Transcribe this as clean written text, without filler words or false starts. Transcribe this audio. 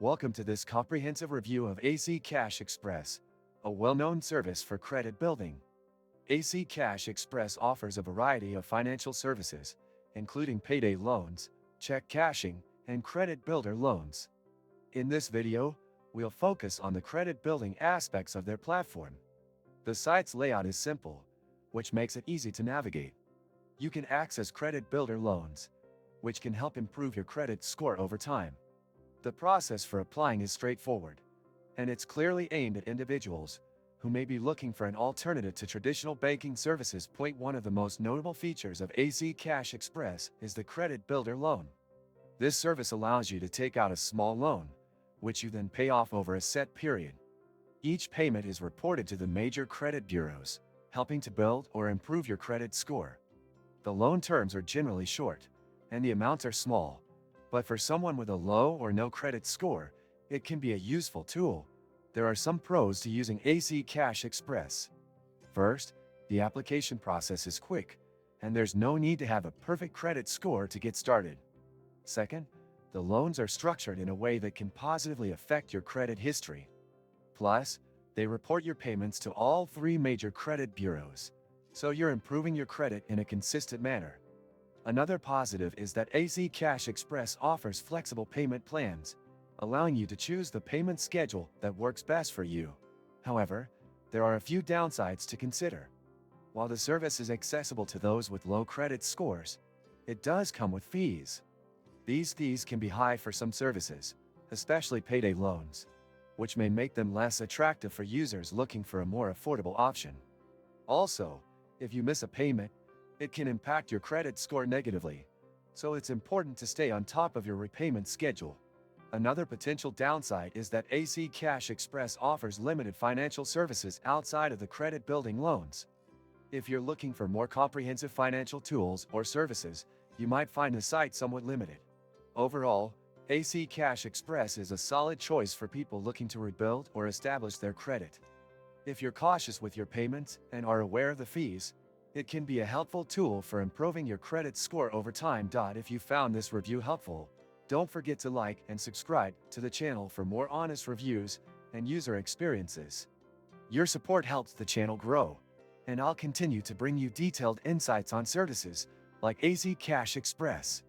Welcome to this comprehensive review of AC Cash Express, a well-known service for credit building. AC Cash Express offers a variety of financial services, including payday loans, check cashing, and credit builder loans. In this video, we'll focus on the credit building aspects of their platform. The site's layout is simple, which makes it easy to navigate. You can access credit builder loans, which can help improve your credit score over time. The process for applying is straightforward, and it's clearly aimed at individuals who may be looking for an alternative to traditional banking services. One of the most notable features of AC Cash Express is the Credit Builder Loan. This service allows you to take out a small loan, which you then pay off over a set period. Each payment is reported to the major credit bureaus, helping to build or improve your credit score. The loan terms are generally short, and the amounts are small, but for someone with a low or no credit score, it can be a useful tool. There are some pros to using AC Cash Express. First, the application process is quick, and there's no need to have a perfect credit score to get started. Second, the loans are structured in a way that can positively affect your credit history. Plus, they report your payments to all three major credit bureaus, so you're improving your credit in a consistent manner. Another positive is that AC Cash Express offers flexible payment plans, allowing you to choose the payment schedule that works best for you. However, there are a few downsides to consider. While the service is accessible to those with low credit scores, it does come with fees. These fees can be high for some services, especially payday loans, which may make them less attractive for users looking for a more affordable option. Also, if you miss a payment, it can impact your credit score negatively, so it's important to stay on top of your repayment schedule. Another potential downside is that AC Cash Express offers limited financial services outside of the credit building loans. If you're looking for more comprehensive financial tools or services, you might find the site somewhat limited. Overall, AC Cash Express is a solid choice for people looking to rebuild or establish their credit. If you're cautious with your payments and are aware of the fees, it can be a helpful tool for improving your credit score over time. If you found this review helpful, don't forget to like and subscribe to the channel for more honest reviews and user experiences. Your support helps the channel grow, and I'll continue to bring you detailed insights on services like AC Cash Express.